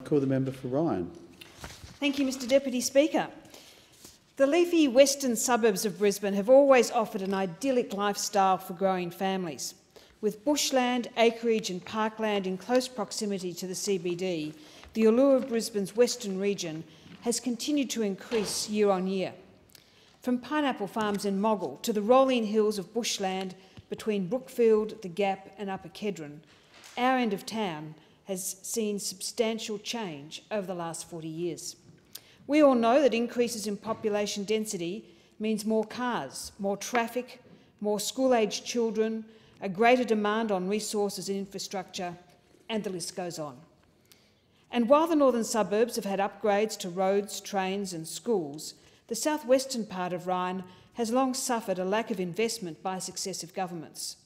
Call the member for Ryan. Thank you, Mr Deputy Speaker. The leafy western suburbs of Brisbane have always offered an idyllic lifestyle for growing families. With bushland, acreage and parkland in close proximity to the CBD, the allure of Brisbane's western region has continued to increase year on year. From pineapple farms in Moggill to the rolling hills of bushland between Brookfield, the Gap and Upper Kedron, our end of town has seen substantial change over the last 40 years. We all know that increases in population density means more cars, more traffic, more school-aged children, a greater demand on resources and infrastructure, and the list goes on. And while the northern suburbs have had upgrades to roads, trains and schools, the southwestern part of Ryan has long suffered a lack of investment by successive governments.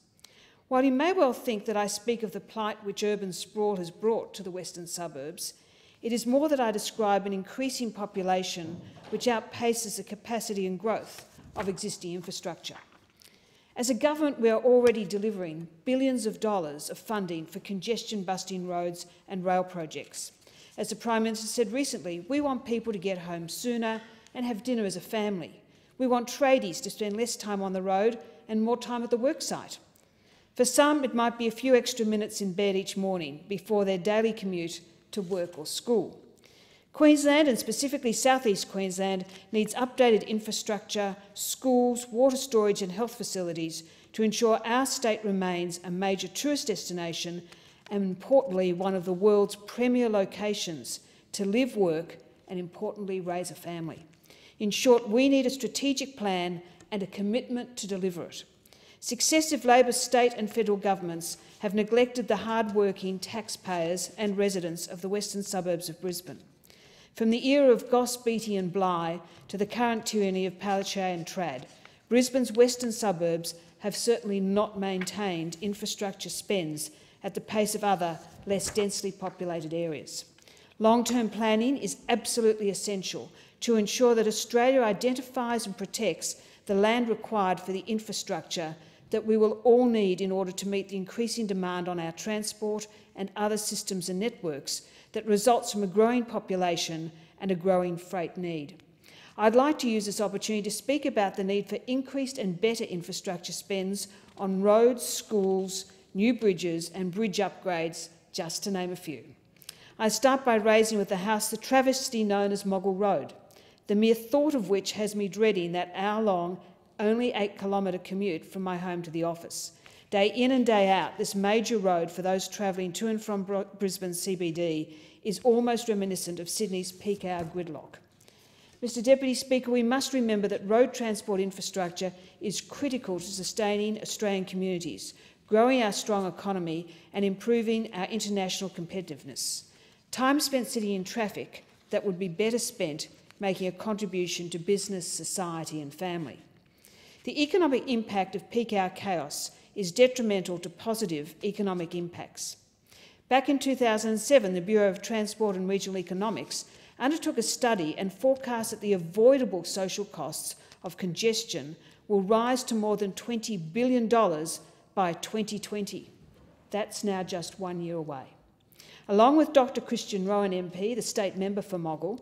While you may well think that I speak of the plight which urban sprawl has brought to the western suburbs, it is more that I describe an increasing population which outpaces the capacity and growth of existing infrastructure. As a government, we are already delivering billions of dollars of funding for congestion-busting roads and rail projects. As the Prime Minister said recently, we want people to get home sooner and have dinner as a family. We want tradies to spend less time on the road and more time at the worksite. For some, it might be a few extra minutes in bed each morning before their daily commute to work or school. Queensland, and specifically South East Queensland, needs updated infrastructure, schools, water storage and health facilities to ensure our state remains a major tourist destination and, importantly, one of the world's premier locations to live, work and, importantly, raise a family. In short, we need a strategic plan and a commitment to deliver it. Successive Labor state and federal governments have neglected the hard-working taxpayers and residents of the western suburbs of Brisbane. From the era of Goss, Beattie and Bligh to the current tyranny of Palaszczuk and Trad, Brisbane's western suburbs have certainly not maintained infrastructure spends at the pace of other, less densely populated areas. Long-term planning is absolutely essential to ensure that Australia identifies and protects the land required for the infrastructure that we will all need in order to meet the increasing demand on our transport and other systems and networks that results from a growing population and a growing freight need. I'd like to use this opportunity to speak about the need for increased and better infrastructure spends on roads, schools, new bridges and bridge upgrades, just to name a few. I start by raising with the House the travesty known as Moggill Road, the mere thought of which has me dreading that hour-long, only 8-kilometre commute from my home to the office. Day in and day out, this major road for those travelling to and from Brisbane's CBD is almost reminiscent of Sydney's peak hour gridlock. Mr Deputy Speaker, we must remember that road transport infrastructure is critical to sustaining Australian communities, growing our strong economy and improving our international competitiveness. Time spent sitting in traffic that would be better spent making a contribution to business, society and family. The economic impact of peak hour chaos is detrimental to positive economic impacts. Back in 2007, the Bureau of Transport and Regional Economics undertook a study and forecast that the avoidable social costs of congestion will rise to more than $20 billion by 2020. That's now just 1 year away. Along with Dr Christian Rowan MP, the state member for Moggill,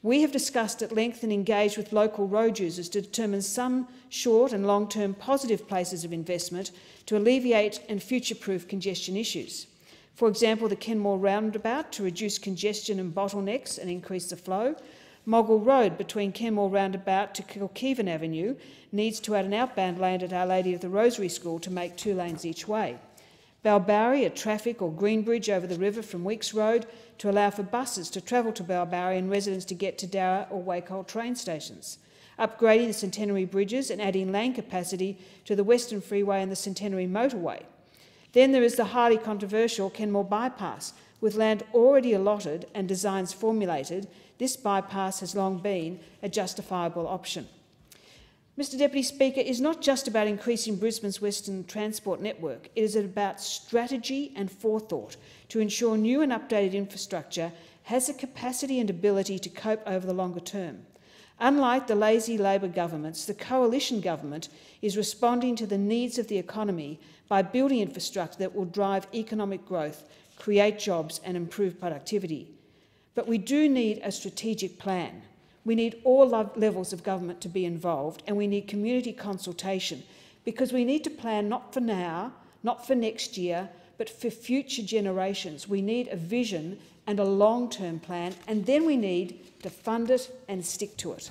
we have discussed at length and engaged with local road users to determine some short and long-term positive places of investment to alleviate and future-proof congestion issues. For example, the Kenmore roundabout to reduce congestion and bottlenecks and increase the flow. Moggill Road between Kenmore roundabout to Kilkeevan Avenue needs to add an outbound lane at Our Lady of the Rosary School to make 2 lanes each way. Balbarry, a traffic or green bridge over the river from Weeks Road to allow for buses to travel to Balbarry and residents to get to Darra or Wacol train stations. Upgrading the Centenary bridges and adding lane capacity to the Western Freeway and the Centenary motorway. Then there is the highly controversial Kenmore bypass. With land already allotted and designs formulated, this bypass has long been a justifiable option. Mr Deputy Speaker, is not just about increasing Brisbane's western transport network. It is about strategy and forethought to ensure new and updated infrastructure has the capacity and ability to cope over the longer term. Unlike the lazy Labor governments, the coalition government is responding to the needs of the economy by building infrastructure that will drive economic growth, create jobs and improve productivity. But we do need a strategic plan. We need all levels of government to be involved, and we need community consultation, because we need to plan not for now, not for next year, but for future generations. We need a vision and a long-term plan, and then we need to fund it and stick to it.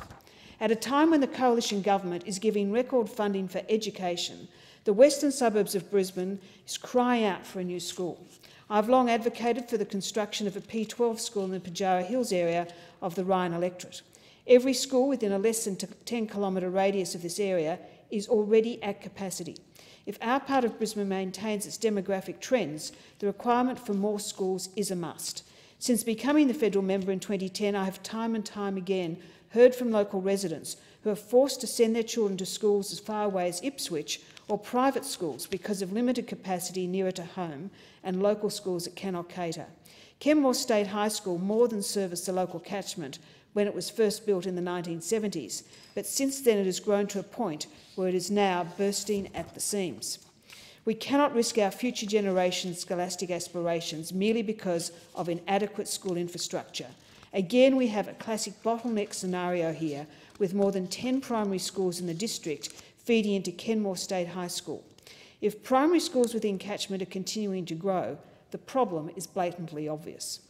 At a time when the Coalition Government is giving record funding for education, the western suburbs of Brisbane is crying out for a new school. I've long advocated for the construction of a P12 school in the Pinjarra Hills area of the Ryan electorate. Every school within a less than 10-kilometre radius of this area is already at capacity. If our part of Brisbane maintains its demographic trends, the requirement for more schools is a must. Since becoming the federal member in 2010, I have time and time again heard from local residents who are forced to send their children to schools as far away as Ipswich or private schools because of limited capacity nearer to home and local schools that cannot cater. Kenmore State High School more than serviced the local catchment when it was first built in the 1970s, but since then it has grown to a point where it is now bursting at the seams. We cannot risk our future generations' scholastic aspirations merely because of inadequate school infrastructure. Again, we have a classic bottleneck scenario here, with more than 10 primary schools in the district feeding into Kenmore State High School. If primary schools within catchment are continuing to grow, the problem is blatantly obvious.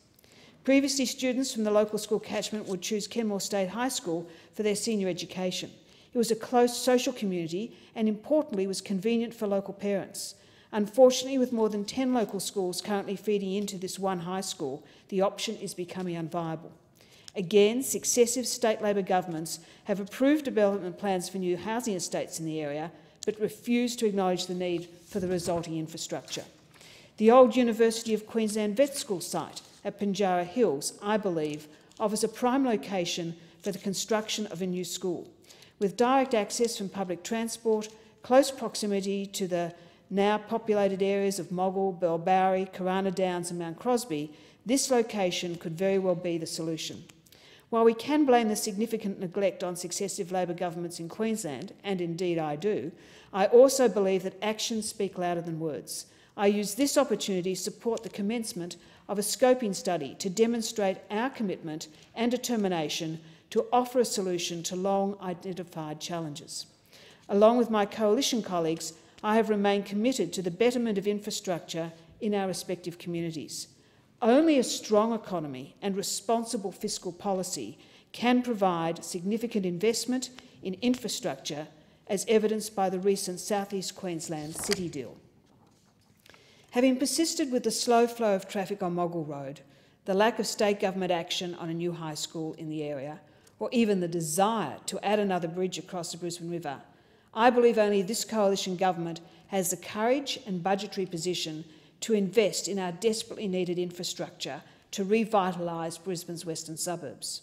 Previously, students from the local school catchment would choose Kenmore State High School for their senior education. It was a close social community and, importantly, was convenient for local parents. Unfortunately, with more than 10 local schools currently feeding into this one high school, the option is becoming unviable. Again, successive state Labor governments have approved development plans for new housing estates in the area, but refused to acknowledge the need for the resulting infrastructure. The old University of Queensland Vet School site at Pinjarra Hills, I believe, offers a prime location for the construction of a new school. With direct access from public transport, close proximity to the now populated areas of Moggill, Bellbowrie, Corona Downs and Mount Crosby, this location could very well be the solution. While we can blame the significant neglect on successive Labor governments in Queensland, and indeed I do, I also believe that actions speak louder than words. I use this opportunity to support the commencement of a scoping study to demonstrate our commitment and determination to offer a solution to long-identified challenges. Along with my coalition colleagues, I have remained committed to the betterment of infrastructure in our respective communities. Only a strong economy and responsible fiscal policy can provide significant investment in infrastructure, as evidenced by the recent South East Queensland City deal. Having persisted with the slow flow of traffic on Moggill Road, the lack of state government action on a new high school in the area, or even the desire to add another bridge across the Brisbane River, I believe only this coalition government has the courage and budgetary position to invest in our desperately needed infrastructure to revitalise Brisbane's western suburbs.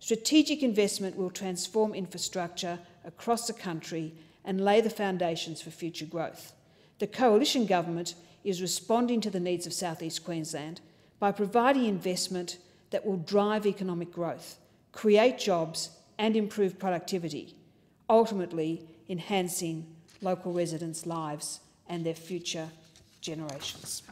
Strategic investment will transform infrastructure across the country and lay the foundations for future growth. The coalition government is responding to the needs of South East Queensland by providing investment that will drive economic growth, create jobs and improve productivity, ultimately enhancing local residents' lives and their future generations.